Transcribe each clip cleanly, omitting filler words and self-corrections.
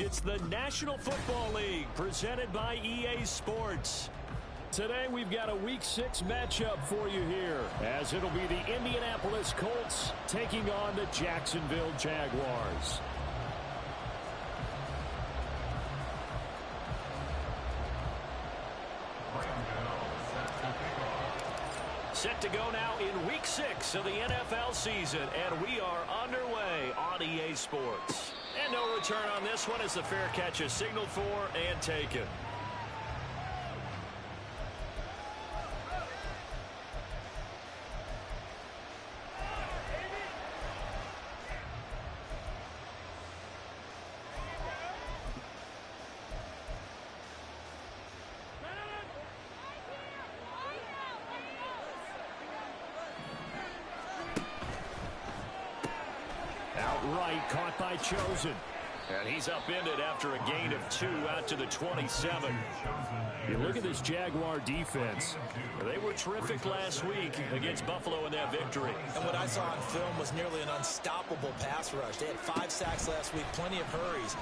It's the National Football League presented by EA Sports. Today we've got a Week 6 matchup for you here, as it'll be the Indianapolis Colts taking on the Jacksonville Jaguars. Set to go now in Week 6 of the NFL season, and we are underway on EA Sports. And no return on this one as the fair catch is signaled for and taken. Outright caught by Chosen. And he's upended after a gain of 2 out to the 27. You look at this Jaguar defense. They were terrific last week against Buffalo in that victory. And what I saw on film was nearly an unstoppable pass rush. They had 5 sacks last week, plenty of hurries.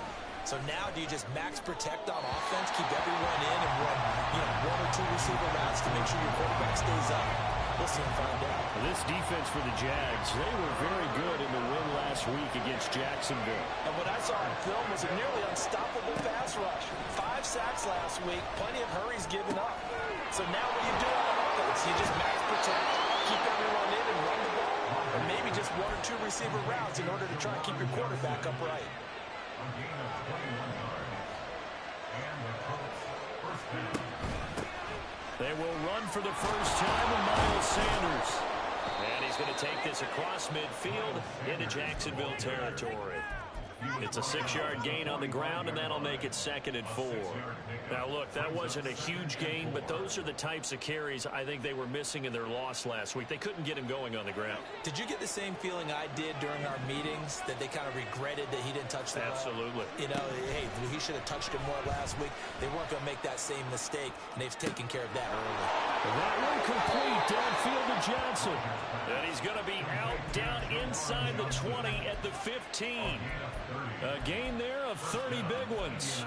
So now do you just max protect on offense, keep everyone in, and run 1 or 2 receiver routes to make sure your quarterback stays up? We'll see and find out. This defense for the Jags, they were very good in the win last week against Jacksonville. And what I saw on film was a nearly unstoppable pass rush. 5 sacks last week, plenty of hurries given up. So now what do you do on offense? You just max protect, keep everyone in, and run the ball. Or maybe just 1 or 2 receiver routes in order to try and keep your quarterback upright. They will run for the first time in Miles Sanders. And he's going to take this across midfield into Jacksonville territory. It's a 6-yard gain on the ground, and that'll make it 2nd and 4. Now, look, that wasn't a huge gain, but those are the types of carries I think they were missing in their loss last week. They couldn't get him going on the ground. Did you get the same feeling I did during our meetings, that they kind of regretted that he didn't touch the ball? Absolutely. Hey, he should have touched it more last week. They weren't going to make that same mistake, and they've taken care of that early. That one complete downfield to Johnson. And he's going to be out down inside the 20 at the 15. A gain there of 30 big ones.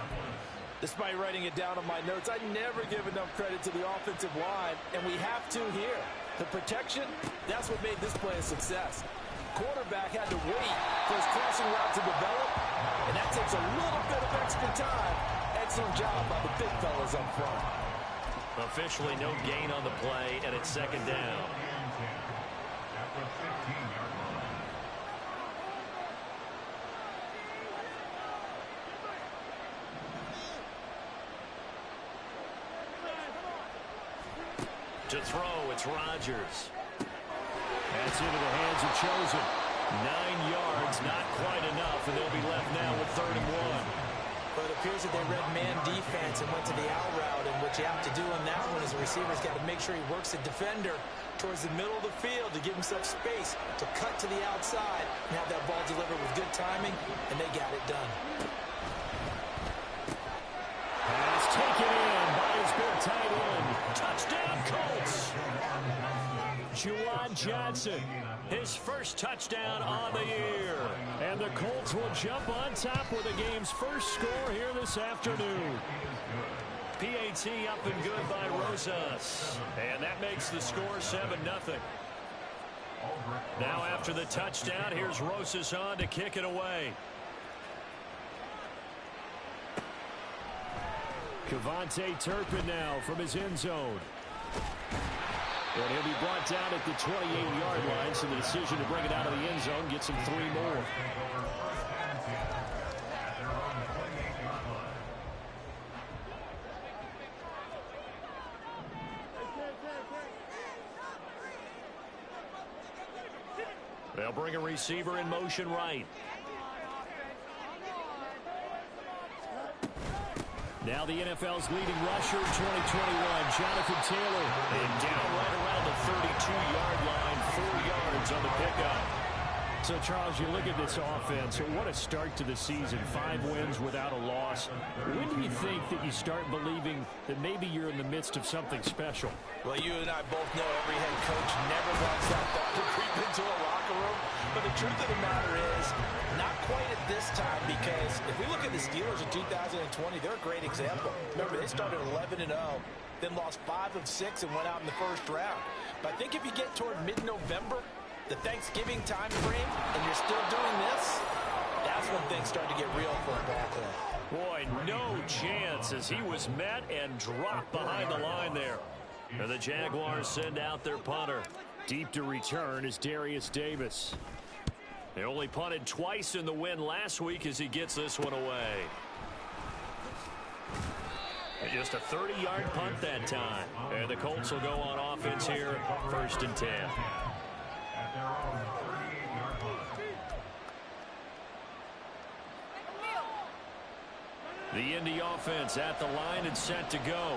Despite writing it down on my notes, I never give enough credit to the offensive line, and we have to here. The protection, that's what made this play a success. Quarterback had to wait for his crossing route to develop, and that takes a little bit of extra time. Excellent job by the big fellas up front. Officially no gain on the play, and it's 2nd down. To throw, it's Rodgers. That's into the hands of Chosen. 9 yards, not quite enough, and they'll be left now with 3rd and 1. But it appears that they read man defense and went to the out route, and what you have to do on that one is the receiver's got to make sure he works the defender towards the middle of the field to give himself space to cut to the outside and have that ball delivered with good timing, and they got it done. Pass taken in by his big tight end. Touchdown, Colts! Juwan Johnson, his first touchdown on the year. And the Colts will jump on top with the game's first score here this afternoon. PAT up and good by Rosas. And that makes the score 7-0. Now after the touchdown, here's Rosas on to kick it away. Kevontae Turpin now from his end zone. And he'll be brought down at the 28-yard line, so the decision to bring it out of the end zone gets him 3 more. They'll bring a receiver in motion right. Now the NFL's leading rusher, 2021, Jonathan Taylor. And down right around the 32-yard line, 4 yards on the pickup. So, Charles, you look at this offense, what a start to the season. 5 wins without a loss. When do you think that you start believing that maybe you're in the midst of something special? Well, you and I both know every head coach never wants that thought to creep into a locker room. But the the truth of the matter is, not quite at this time, because if we look at the Steelers in 2020, they're a great example. Remember, they started 11-0, then lost 5 of 6 and went out in the first round. But I think if you get toward mid-November, the Thanksgiving time frame, and you're still doing this, that's when things start to get real for a ball club. Boy, no chance as he was met and dropped behind the line there. And the Jaguars send out their punter. Deep to return is Darius Davis. They only punted twice in the win last week as he gets this one away. And just a 30-yard punt that time. And the Colts will go on offense here, 1st and 10. The Indy offense at the line and set to go.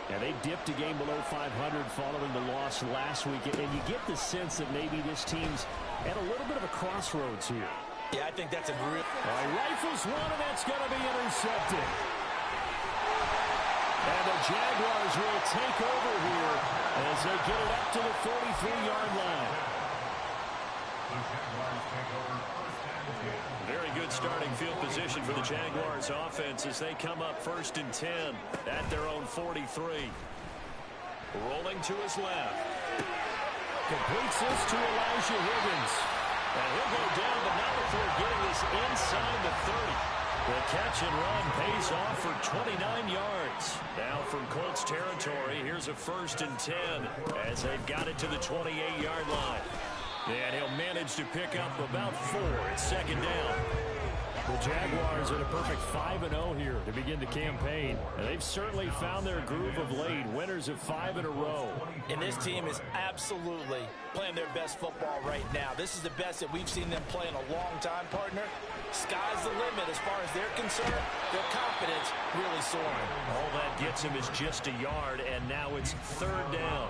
And they dipped a game below 500 following the loss last week. And you get the sense that maybe this team's at a little bit of a crossroads here. Yeah, I think that's a real... He rifles one, and that's going to be intercepted. And the Jaguars will take over here as they get it up to the 43-yard line. Very good starting field position for the Jaguars offense as they come up 1st and 10 at their own 43. Rolling to his left. Completes this to Elijah Higgins. And he'll go down, but not before getting this inside the 30. The catch and run pays off for 29 yards. Now from Colts territory, here's a 1st and 10 as they've got it to the 28-yard line. And he'll manage to pick up about 4 at 2nd down. The Jaguars at a perfect 5-0 here to begin the campaign. And they've certainly found their groove of late. Winners of 5 in a row. And this team is absolutely playing their best football right now. This is the best that we've seen them play in a long time, partner. Sky's the limit as far as they're concerned. Their confidence really soaring. All that gets him is just a yard, and now it's 3rd down.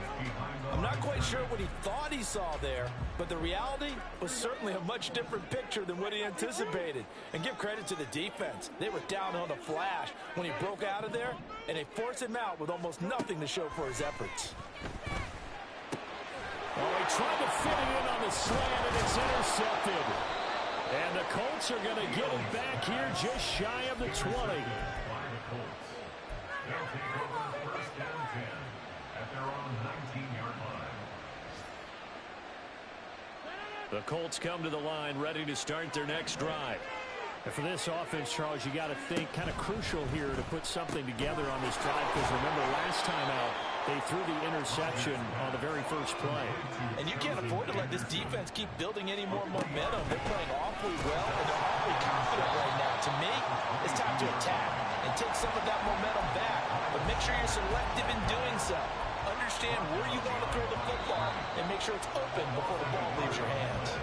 I'm not quite sure what he thought he saw there, but the reality was certainly a much different picture than what he anticipated. And give credit to the defense. They were down on the flash when he broke out of there, and they forced him out with almost nothing to show for his efforts. Well, he tried to fit it in on the slant, and it's intercepted. And the Colts are going to get it back here just shy of the 20. The Colts come to the line ready to start their next drive. And for this offense, Charles, you got to think kind of crucial here to put something together on this drive, because remember last time out, they threw the interception on the very first play. And you can't afford to let this defense keep building any more momentum. They're playing awfully well, and they're awfully confident right now. To me, it's time to attack and take some of that momentum back. But make sure you're selective in doing so. Understand where you want to throw the football and make sure it's open before the ball leaves your hands.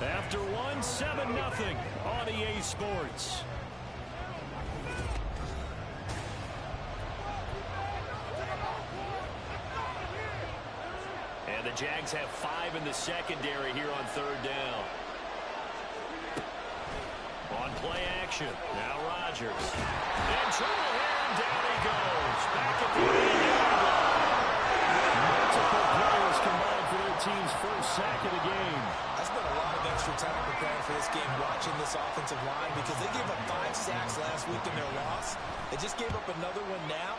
After 7-0 on EA Sports. And the Jags have 5 in the secondary here on 3rd down. On play action, now Rodgers. In trouble here, and down he goes. Back at the 8-yard line. Multiple players combined for their team's first sack of the game. I spent a lot of extra time preparing for this game, watching this offensive line, because they gave up 5 sacks last week in their loss. They just gave up another one now.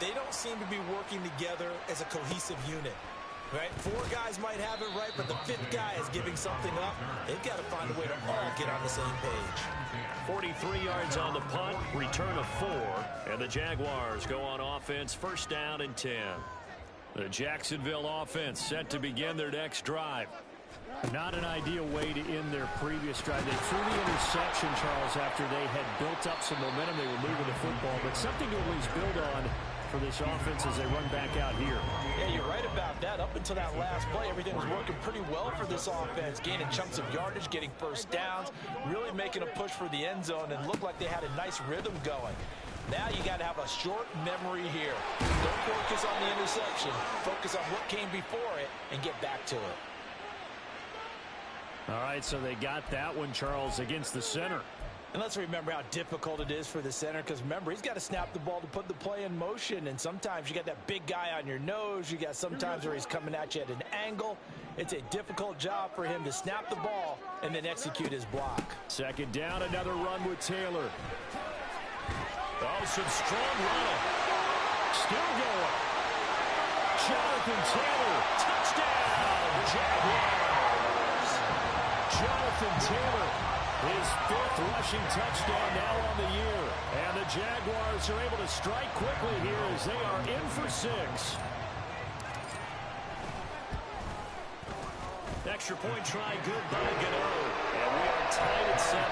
They don't seem to be working together as a cohesive unit. Right? 4 guys might have it right, but the 5th guy is giving something up. They've got to find a way to all get on the same page. 43 yards on the punt, return of 4, and the Jaguars go on offense, 1st down and 10. The Jacksonville offense set to begin their next drive. Not an ideal way to end their previous drive. They threw the interception, Charles, after they had built up some momentum. They were moving the football, but something to at least build on for this offense as they run back out here. Yeah, you're right about that. Up until that last play, everything was working pretty well for this offense, gaining chunks of yardage, getting first downs, really making a push for the end zone, and looked like they had a nice rhythm going. Now you got to have a short memory here. Don't focus on the interception. Focus on what came before it and get back to it. All right, so they got that one, Charles, against the center. And let's remember how difficult it is for the center, because remember, he's got to snap the ball to put the play in motion, and sometimes you got that big guy on your nose. You got sometimes where he's coming at you at an angle. It's a difficult job for him to snap the ball and then execute his block. Second down, another run with Taylor. Oh, some strong running. Still going. Jonathan Taylor, touchdown, Jaguars. Jonathan Taylor, his 5th rushing touchdown now on the year. And the Jaguars are able to strike quickly here as they are in for 6. Extra point try, good by Gano. And we are tied at 7.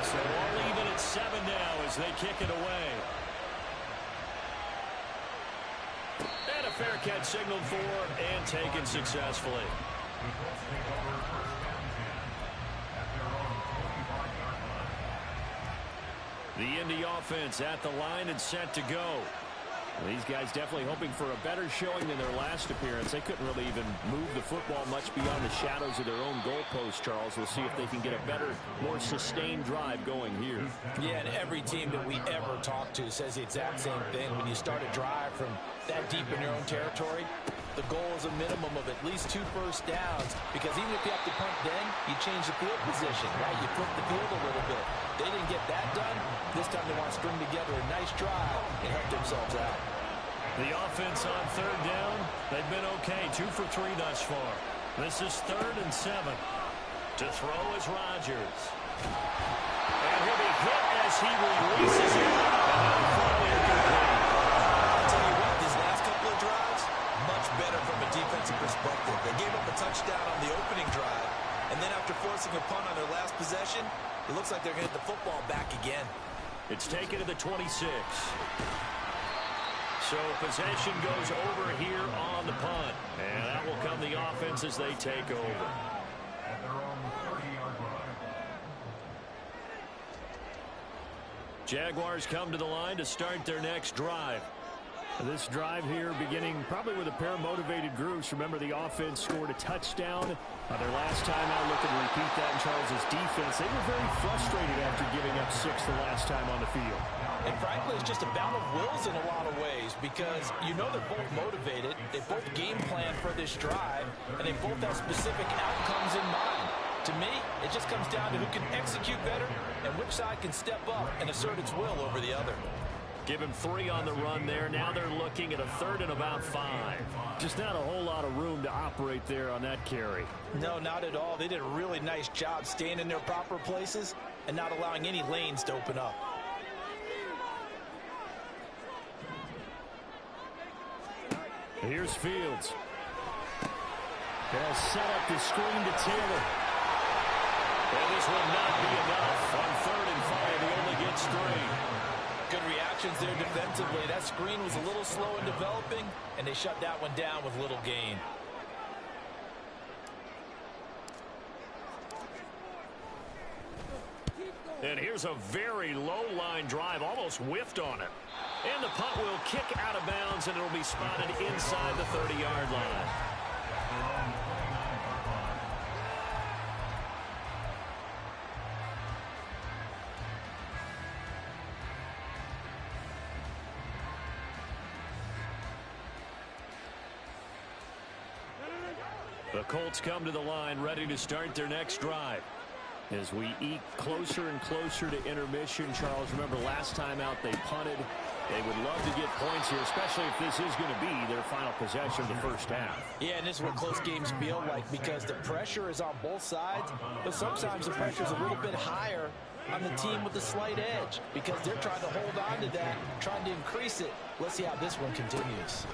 So all even at 7 now as they kick it away. And a fair catch signaled for and taken successfully. The Indy offense at the line and set to go. These guys definitely hoping for a better showing than their last appearance. They couldn't really even move the football much beyond the shadows of their own goalpost, Charles. We'll see if they can get a better, more sustained drive going here. Yeah, and every team that we ever talk to says the exact same thing. When you start a drive from that deep in your own territory, the goal is a minimum of at least 2 first downs, because even if you have to punt then, you change the field position, right? You flip the field a little bit. They didn't get that done. This time they want to string together a nice drive and help themselves out. The offense on 3rd down, they've been okay. 2 for 3 thus far. This is 3rd and 7. To throw is Rodgers. And he'll be hit as he releases it. I'll tell you what, these last couple of drives, much better from a defensive perspective. They gave up a touchdown on the opening drive, and then after forcing a punt on their last possession, it looks like they're going to get the football back again. It's taken to the 26. So possession goes over here on the punt. And that will come the offense as they take over. Jaguars come to the line to start their next drive. This drive here beginning probably with a pair of motivated groups. Remember, the offense scored a touchdown their last time out. Looking to repeat that in Charles's defense. They were very frustrated after giving up 6 the last time on the field. And frankly, it's just a battle of wills in a lot of ways, because you know they're both motivated. They both game plan for this drive, and they both have specific outcomes in mind. To me, it just comes down to who can execute better and which side can step up and assert its will over the other. Give him 3 on the run there. Now they're looking at a 3rd and about 5. Just not a whole lot of room to operate there on that carry. No, not at all. They did a really nice job staying in their proper places and not allowing any lanes to open up. Here's Fields. They'll set up the screen to Taylor. And this will not be enough. On 3rd and 5, he only gets 3. Good reactions there defensively. That screen was a little slow in developing, and they shut that one down with little gain. And here's a very low-line drive, almost whiffed on it. And the punt will kick out of bounds, and it'll be spotted inside the 30-yard line. The Colts come to the line, ready to start their next drive. As we eke closer and closer to intermission, Charles, remember last time out they punted. They would love to get points here, especially if this is going to be their final possession of the first half. Yeah, and this is what close games feel like, because the pressure is on both sides, but sometimes the pressure is a little bit higher on the team with the slight edge, because they're trying to hold on to that, trying to increase it. Let's see how this one continues.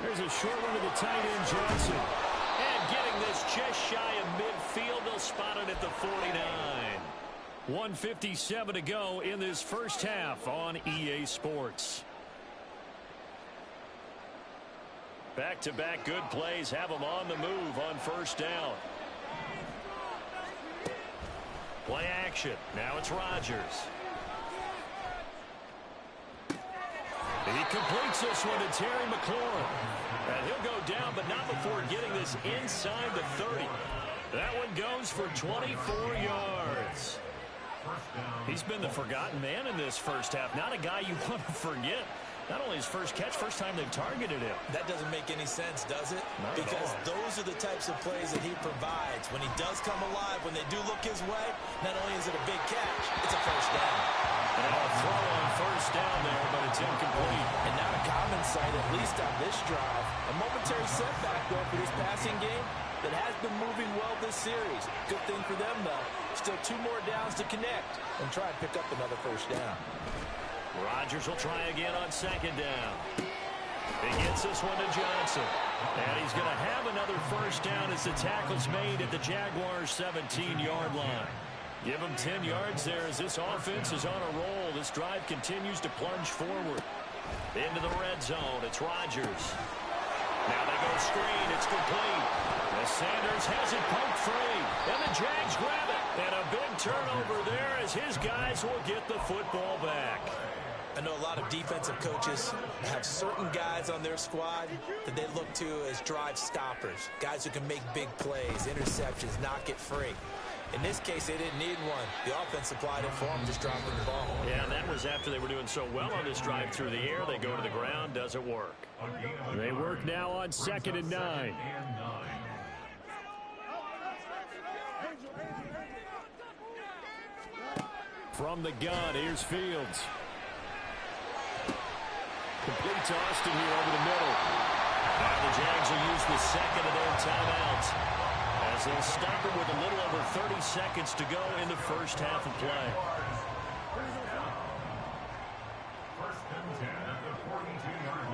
There's a short one to the tight end, Johnson. And getting this just shy of midfield, they'll spot it at the 49. 1:57 to go in this first half on EA Sports. Back-to-back good plays have them on the move on first down. Play action. Now it's Rodgers. He completes this one to Terry McLaurin. And he'll go down, but not before getting this inside the 30. That one goes for 24 yards. He's been the forgotten man in this first half. Not a guy you want to forget. Not only his first catch, first time they've targeted him. That doesn't make any sense, does it? Not because those are the types of plays that he provides. When he does come alive, when they do look his way, not only is it a big catch, it's a first down. And a throw on first down there, but it's incomplete. And not a common sight, at least on this drive. A momentary setback, though, for this passing game that has been moving well this series. Good thing for them, though. Still 2 more downs to connect and try and pick up another first down. Rodgers will try again on second down. He gets this one to Johnson. And he's going to have another first down as the tackle's made at the Jaguars' 17-yard line. Give him 10 yards there as this offense is on a roll. This drive continues to plunge forward. Into the red zone, it's Rodgers. Now they go screen, it's complete. As Sanders has it poked free. And the Jags grab it. And a big turnover there as his guys will get the football back. I know a lot of defensive coaches have certain guys on their squad that they look to as drive stoppers, guys who can make big plays, interceptions, knock it free. In this case, they didn't need one. The offense supplied it for them, just dropping the ball. Yeah, and that was after they were doing so well on this drive through the air. They go to the ground, doesn't work. They work now on 2nd and 9. From the gun, here's Fields. Complete to Austin here over the middle. Now the Jags will use the second of their timeouts as they'll stop it with a little over 30 seconds to go in the first half of play. First and 10 at the 42-yard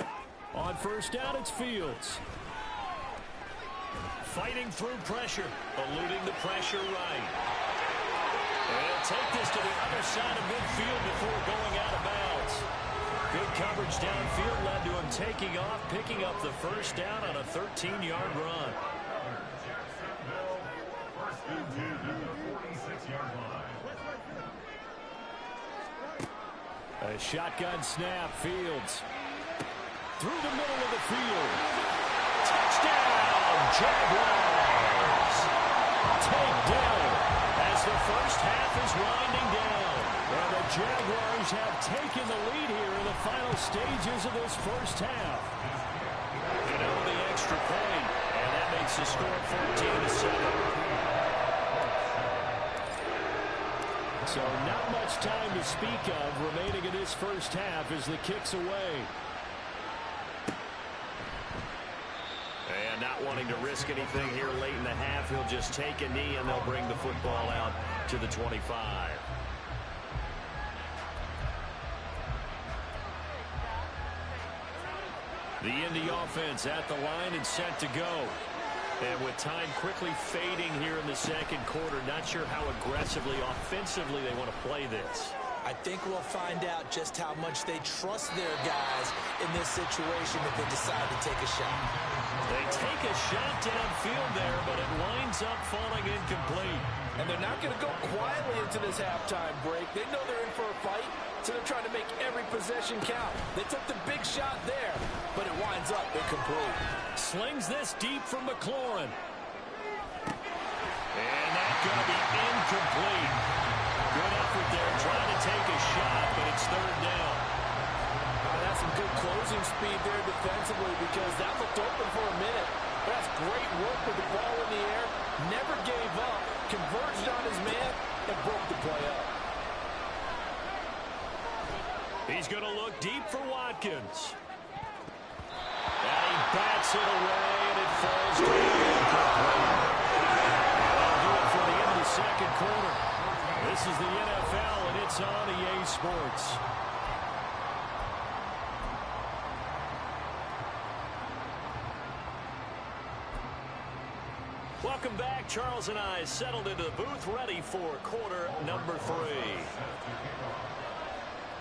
line. On first down, it's Fields. Fighting through pressure, eluding the pressure right. And he'll take this to the other side of midfield before going out of bounds. Good coverage downfield led to him taking off, picking up the first down on a 13-yard run. Jacksonville, first and 10 at the 46-yard line. A shotgun snap, Fields. Through the middle of the field. Touchdown, Jaguars. Takedown as the first half is winding down. And the Jaguars have taken the lead here in the final stages of this first half. You know, the extra point, and that makes the score 14-7. So not much time to speak of remaining in this first half as the kick's away. And not wanting to risk anything here late in the half, he'll just take a knee and they'll bring the football out to the 25. The Indy offense at the line and set to go. And with time quickly fading here in the second quarter, not sure how aggressively, offensively they want to play this. I think we'll find out just how much they trust their guys in this situation if they decide to take a shot. They take a shot downfield there, but it winds up falling incomplete. And they're not going to go quietly into this halftime break. They know they're in for a fight, so they're trying to make every possession count. They took the big shot there, but it winds up incomplete. Slings this deep from McLaurin. And that's going to be incomplete. Good effort there, trying to take a shot, but it's third down. That's some good closing speed there defensively because that looked open for a minute. That's great work with the ball in the air. Never gave up, converged on his man, and broke the play up. He's going to look deep for Watkins. And he bats it away, and it falls down incomplete. That'll do it for the end of the second quarter. This is the NFL, and it's on EA Sports. Welcome back. Charles and I settled into the booth, ready for quarter number 3.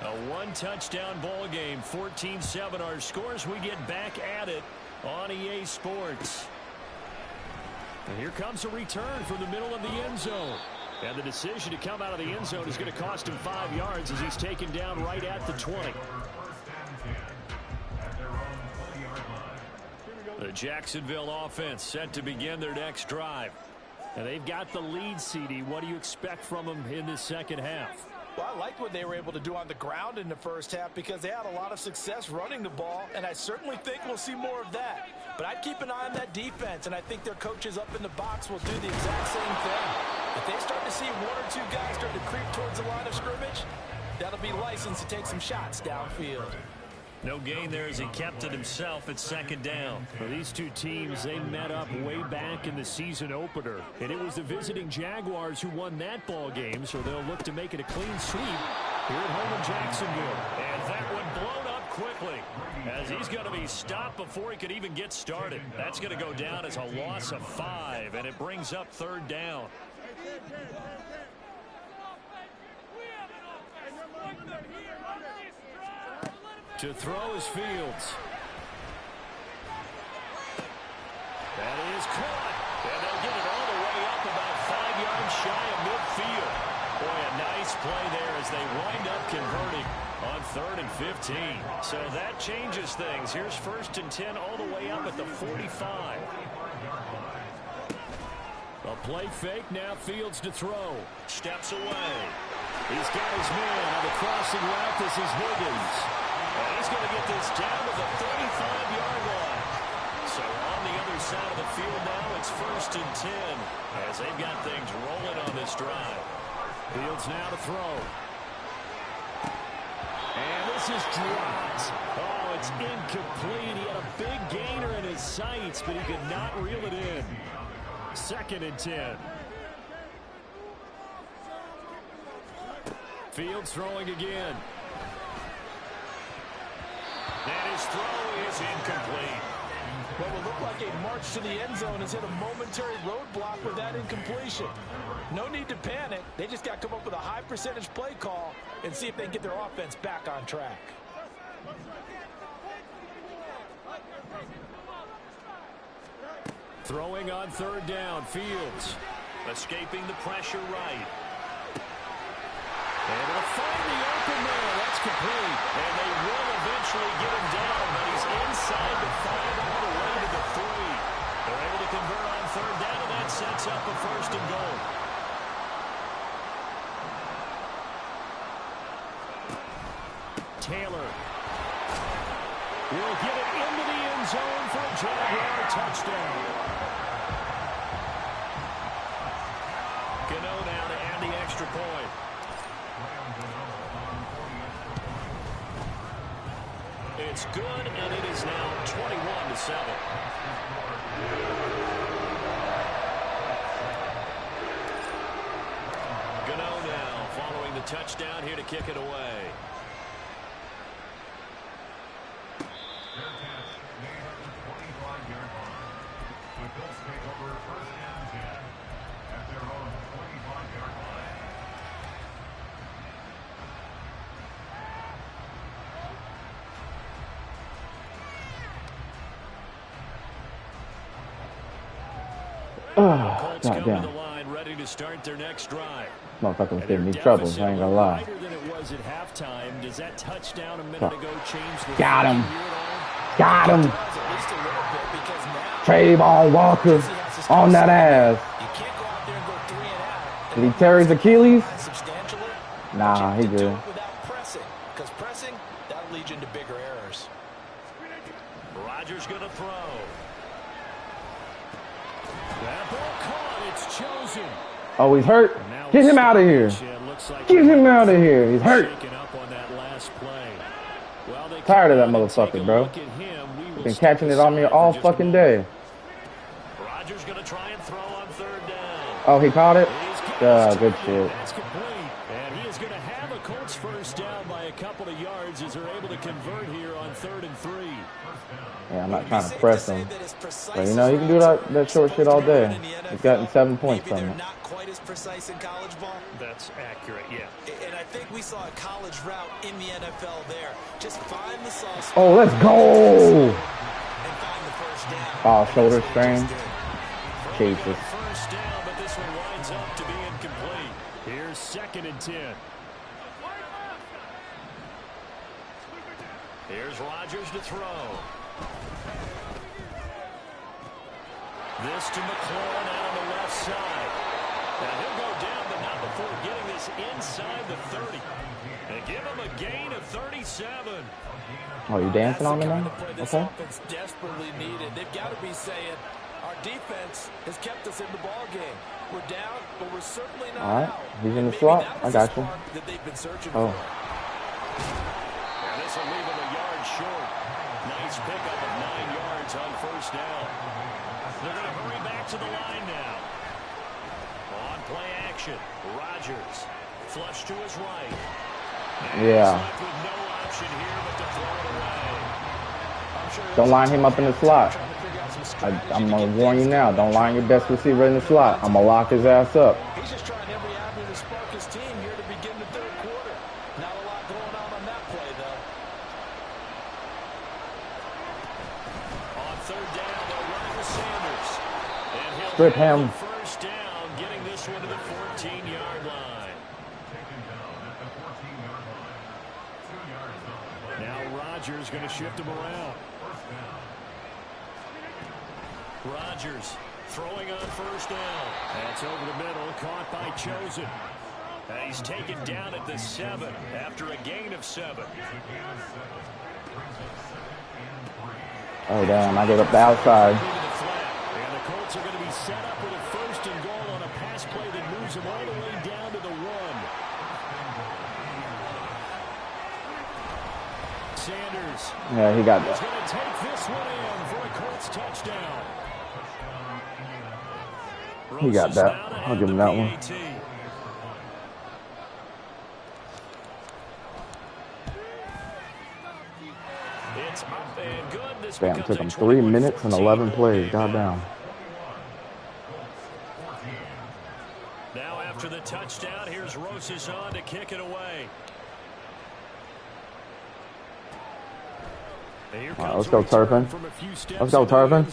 A one-touchdown ball game, 14-7 our scores. We get back at it on EA Sports. And here comes a return from the middle of the end zone. And the decision to come out of the end zone is going to cost him 5 yards as he's taken down right at the 20. The Jacksonville offense set to begin their next drive. And they've got the lead, CD. What do you expect from them in this second half? Well, I liked what they were able to do on the ground in the first half because they had a lot of success running the ball, and I certainly think we'll see more of that. But I'd keep an eye on that defense, and I think their coaches up in the box will do the exact same thing. If they start to see 1 or 2 guys start to creep towards the line of scrimmage, that'll be licensed to take some shots downfield. No gain there as he kept it himself at second down. Well, these two teams, they met up way back in the season opener. And it was the visiting Jaguars who won that ball game, so they'll look to make it a clean sweep here at home in Jacksonville. And that one blown up quickly as he's going to be stopped before he could even get started. That's going to go down as a loss of 5, and it brings up 3rd down. To throw is Fields. That is caught. And they'll get it all the way up about 5 yards shy of midfield. Boy, a nice play there as they wind up converting on 3rd and 15. So that changes things. Here's 1st and 10 all the way up at the 45. A play fake, now Fields to throw. Steps away. He's got his man on the crossing route. This is Higgins. And he's going to get this down to the 35-yard line. So on the other side of the field now, it's 1st and 10 as they've got things rolling on this drive. Fields now to throw. And this is dropped. Oh, it's incomplete. He had a big gainer in his sights, but he could not reel it in. 2nd and 10. Fields throwing again. And his throw is incomplete. What will look like a march to the end zone has hit a momentary roadblock with that incompletion. No need to panic. They just got to come up with a high percentage play call and see if they can get their offense back on track. Throwing on 3rd down, Fields. Escaping the pressure right. And it'll find the open man. That's complete. And they will eventually get him down, but he's inside the 5 all the way to the 3. They're able to convert on 3rd down, and that sets up a 1st and goal. Taylor will get it into the end zone for a Jaguar touchdown. Gano now to add the extra point. It's good, and it is now 21-7. Gano now following the touchdown here to kick it away. Colts come to the line, ready to start their next drive. Motherfucker was giving me trouble, I ain't gonna lie. Than it was at halftime. Does that touchdown a minute ago change the Got him. Got him. Trayvon Walker on that ass. Did he tear his Achilles? Nah, he good. Because pressing, that'll lead you into bigger errors. Rodgers gonna throw. That ball caught. It's chosen. Oh, he's hurt. Get him out of here. Get him out of here. He's hurt. Tired of that motherfucker, bro. Been catching it on me all fucking day. Rodgers gonna try and throw on 3rd down. Oh, he caught it? Good shit. That's complete. And he is going to have a Colts 1st down by a couple of yards as they're able to convert here on 3rd and 3. Yeah, I'm not trying to press him. But, you know, you can do that short shit all day. He's gotten 7 points from it. Not quite as precise in college ball. That's accurate, yeah. And I think we saw a college route in the NFL there. Just find the sauce. Oh, let's go! And find the 1st down. Oh, shoulder strain. Jesus. 1st down, but this one winds up to be incomplete. Here's 2nd and 10. Here's Rodgers to throw. This to McLaurin out on the left side. Now he'll go down, but not before getting this inside the 30. And give him a gain of 37. Oh, you dancing on me now? Okay. Offense desperately needed. They've got to be saying, our defense has kept us in the ball game. We're down, but we're certainly not All right. out. He's in the slot. I got you. That they've been searching oh. for. And this will leave him a yard short. Nice pickup of 9 yards on 1st down. They're going to hurry back to the line now. On play action, Rodgers. Flush to his right. And yeah. with no option here but to throw it away. Don't line him up in the slot. I'm going to warn you now. Don't line your best receiver in the slot. I'm going to lock his ass up. He's just trying every avenue to spark his team here to begin the 3rd quarter. Not a lot going on that play, though. On 3rd down, they'll run with Sanders. And he'll strip him. 1st down, getting this one to the 14-yard line. Now Rodgers going to shift him around. Rodgers throwing on 1st down. That's over the middle, caught by Chosen. And he's taken down at the 7 after a gain of 7. Oh, damn. I get up the outside. And the Colts are going to be set up with a 1st and goal on a pass play that moves them all the way down to the 1. Sanders. Yeah, he got He's that. going to take this one in for a Colts touchdown. He got that. I'll give him that one. It's up and good. This Damn, took him 3 minutes and 11 plays. Goddamn. Now after the touchdown, here's Rosas on to kick it away. All right, let's go, Turpin. Let's go, Turpin.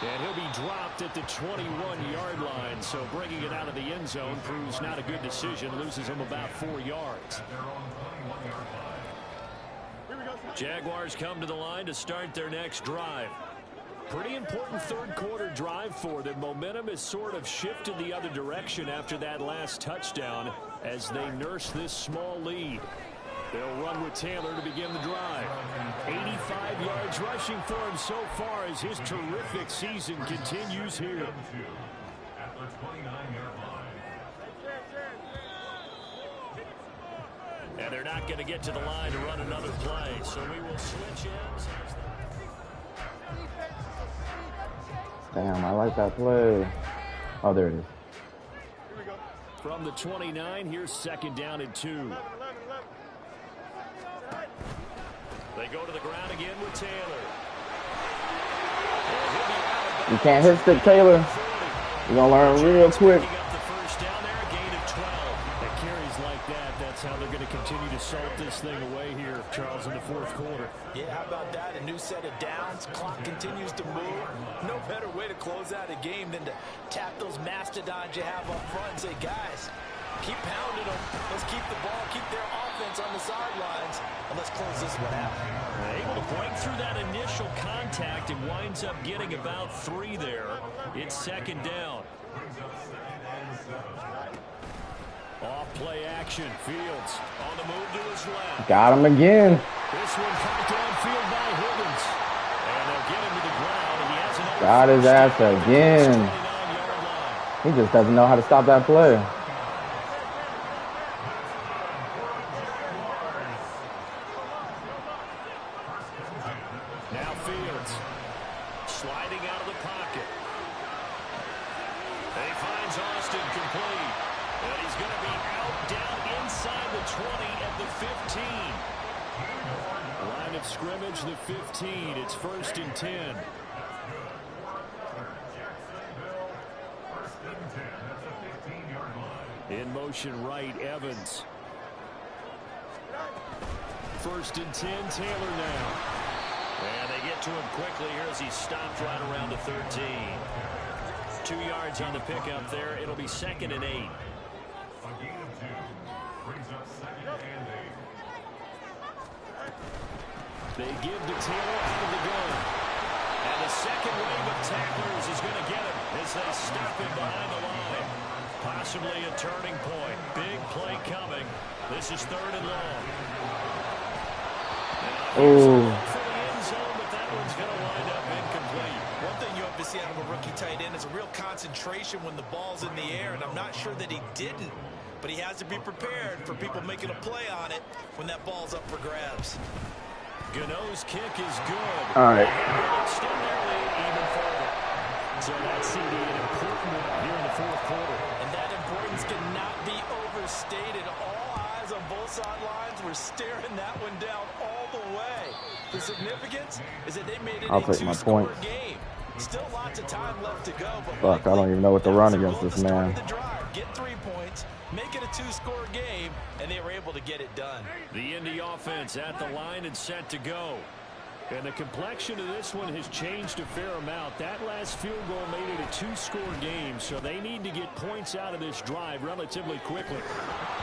And he'll be dropped at the 21-yard line, so bringing it out of the end zone proves not a good decision. Loses him about 4 yards. Jaguars come to the line to start their next drive. Pretty important 3rd quarter drive for them. Momentum has sort of shifted the other direction after that last touchdown as they nurse this small lead. They'll run with Taylor to begin the drive. 85 yards rushing for him so far as his terrific season continues here. And they're not going to get to the line to run another play, so we will switch ends. Damn, I like that play. Oh, there it is. From the 29, here's 2nd down and 2. They go to the ground again with Taylor. You can't hit stick Taylor. You're going to learn real quick. The 1st down there, a gain of 12. That carries like that. That's how they're going to continue to salt this thing away here, Charles, in the 4th quarter. Yeah, how about that? A new set of downs. Clock continues to move. No better way to close out a game than to tap those mastodons you have up front and say, guys, keep pounding them. Let's keep the ball, keep their offense on the sidelines, and let's close this one out. Able to break through that initial contact and winds up getting about 3 there. It's 2nd down. Off play action. Fields on the move to his left. Got him again. This one caught downfield by Higgins. And they'll get him to the ground. And he has another Got his ass again. He just doesn't know how to stop that play. Now Fields sliding out of the pocket. And he finds Austin complete. And he's going to be out down inside the 20 at the 15. Line of scrimmage, the 15. It's 1st and 10. In motion right, Evans. 1st and 10, Taylor now. And they get to him quickly here as he stopped right around the 13. 2 yards on the pickup there. It'll be 2nd and 8. A gain of 2 brings up 2nd and 8. They give to Taylor out of the gun. And the second wave of tacklers is going to get him as they stop him behind the line. Possibly a turning point. Big play coming. This is 3rd and long. Oh. For the end zone, but that one's going to wind up incomplete. One thing you have to see out of a rookie tight end is a real concentration when the ball's in the air, and I'm not sure that he didn't, but he has to be prepared for people making a play on it when that ball's up for grabs. Gano's kick is good. All right. Extend their lead even further. So that's CD an important one here in the 4th quarter. And that importance cannot be overstated. All eyes on both sidelines were staring that one down all the way. The significance is that they made it I'll a take my two-score points. game. Still lots of time left to go. But Fuck, I don't even know what to run against this man. Get 3 points, make it a 2-score game, and they were able to get it done. The Indy offense at the line and set to go. And the complexion of this one has changed a fair amount. That last field goal made it a 2-score game, so they need to get points out of this drive relatively quickly.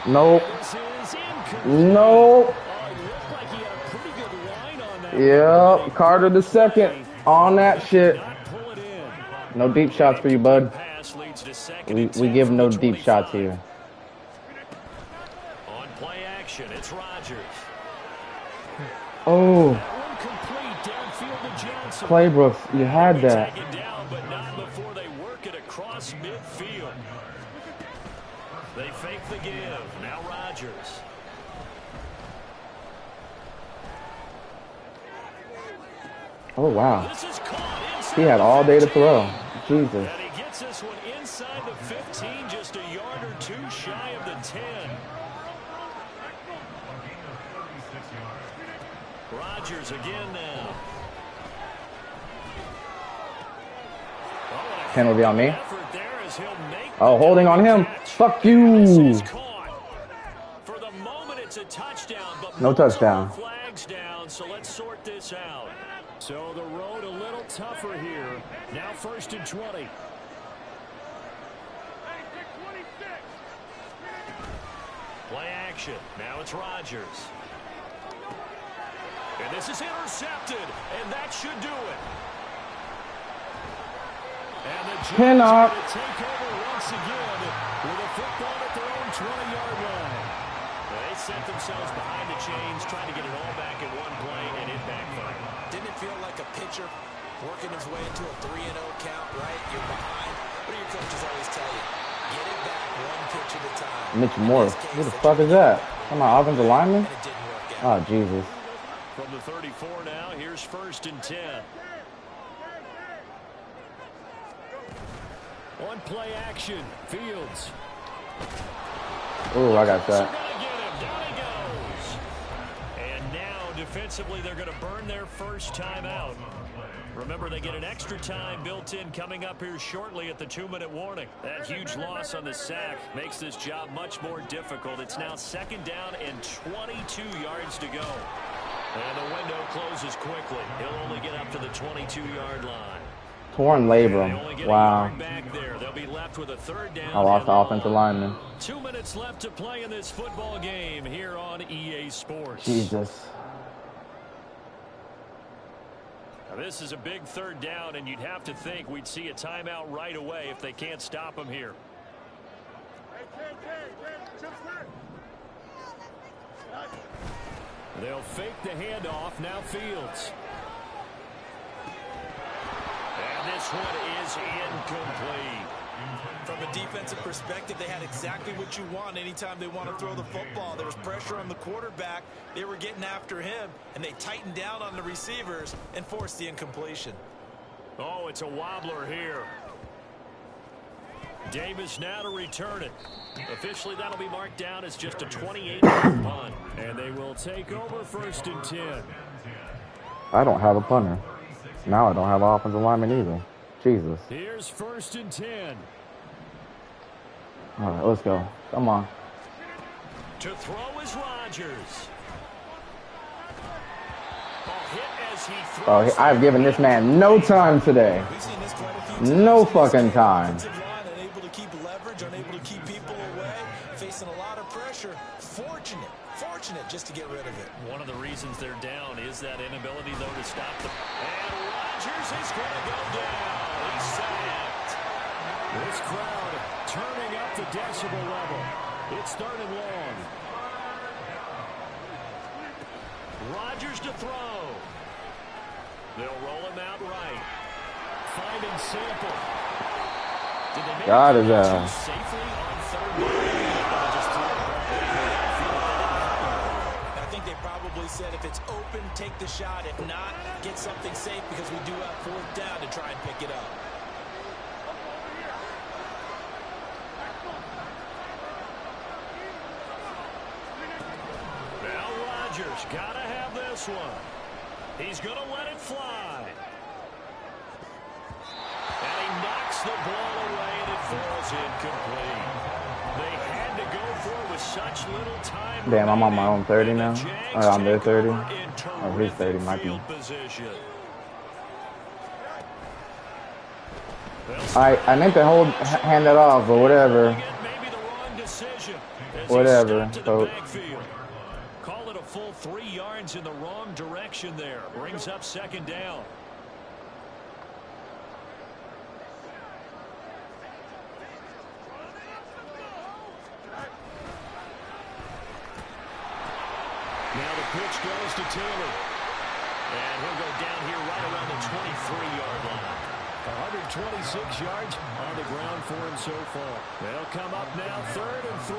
Nope. This is incomplete. Nope. Oh, it looked like he had a pretty good line on that. Yep. Carter the second on that shit. Not pull it in. No deep shots for you, bud. Pass leads to 2nd We and 10 give from no the deep 25. shots here. On play action, it's Rodgers. Oh, That one complete downfield to Johnson. Claybrooks, you had that. Take it down, but not before they work it across midfield. They fake the give. Now Rodgers. Oh, wow. This is caught inside He had the all day to 15. throw. Jesus. And he gets this one inside the 15, just a yard or 2 shy of the 10. Rodgers again now. Oh, Penalty on me. effort there as he'll make Oh, the holding on him. catch. Fuck This you. is caught. For the moment, it's a touchdown, but No touchdown. multiple flags down, so let's sort this out. So the road a little tougher here. Now 1st and 20. Play action. Now it's Rodgers. And this is intercepted, and that should do it. And the Giants Cannot. are going to take over once again with a football at their own 20-yard line. They set themselves behind the chains, trying to get it all back in one play, and it backfired. Didn't it feel like a pitcher working his way into a 3-0 count, right? You're behind. What do your coaches always tell you? Get it back one pitch at a time. Mitch Morris. Who the fuck is that? Am I offensive lineman? And it didn't work out. Oh, Jesus. From the 34 now, here's 1st and 10. On play action, Fields. Oh, I got They're that. gonna get him. Down he goes. And now, defensively, they're going to burn their first time out. Remember, they get an extra time built in coming up here shortly at the 2-minute warning. That huge loss on the sack makes this job much more difficult. It's now 2nd down and 22 yards to go. And the window closes quickly. He'll only get up to the 22-yard line. Torn They labrum. only get a Wow. yard back there. They'll be left with a 3rd down. I lost the and offensive long. lineman. 2 minutes left to play in this football game here on EA Sports. Jesus. Now, this is a big 3rd down, and you'd have to think we'd see a timeout right away if they can't stop him here. They'll fake the handoff. Now Fields. And this one is incomplete. From a defensive perspective, they had exactly what you want anytime they want to throw the football. There was pressure on the quarterback. They were getting after him, and they tightened down on the receivers and forced the incompletion. Oh, it's a wobbler here. Davis now to return it. Officially, that'll be marked down as just a 28-yard punt. And they will take over 1st and 10. I don't have a punter. Now I don't have an offensive lineman either. Jesus. Here's 1st and 10. All right, let's go. Come on. To throw is Rodgers. Oh, I've given this man no time today. We've seen this quite a few times. No fucking time. Offensive line unable to keep leverage, unable to keep people away, facing a lot of pressure. Fortunate just to get rid of it. One of the reasons they're down is that inability, though, to stop them. And Rodgers is going to go down. He's sacked. This crowd turning up the decibel level. It's third and long. Rodgers to throw. They'll roll him out right. Finding Sample. Did they make God it is safely on third down? Just threw it I think they probably said if it's open, take the shot. If not, get something safe because we do have fourth down to try and pick it up. Now Rodgers got to have this one. He's going to let it fly. And he knocks the ball away, and it falls incomplete. They had to go for it with such little time. Damn, I'm on my own 30 now. Or I'm their 30. Oh, he's 30, might be. I meant to hand it off, but whatever. Whatever. So, call it a full 3 yards in the wrong direction there. Brings up second down. Now the pitch goes to Taylor. And he'll go down here right around the 23-yard line. 126 yards on the ground for him so far. They'll come up now, 3rd and 3.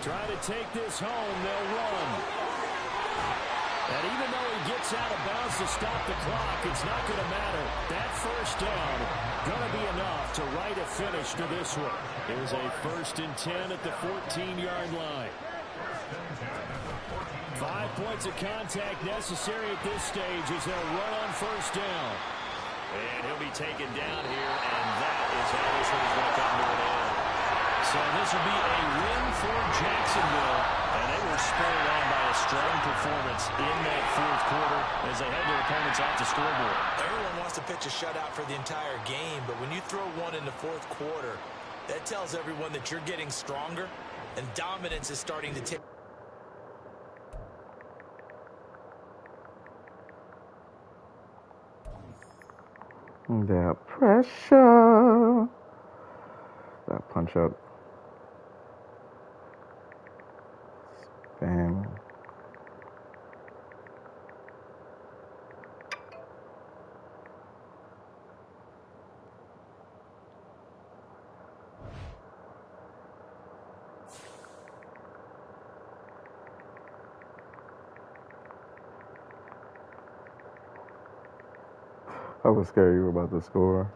Trying to take this home, they'll run. And even though he gets out of bounds to stop the clock, it's not going to matter. That first down going to be enough to write a finish to this one. Here's a 1st and 10 at the 14-yard line. 5 points of contact necessary at this stage as they'll run on 1st down. And he'll be taken down here, and that is how this one's going to come to an end. So this will be a win for Jacksonville, and they were spurred on by a strong performance in that 4th quarter as they had their opponents off the scoreboard. Everyone wants to pitch a shutout for the entire game, but when you throw one in the 4th quarter, that tells everyone that you're getting stronger, and dominance is starting to take. That pressure. That punch up. Spam. I was scared you were about to score.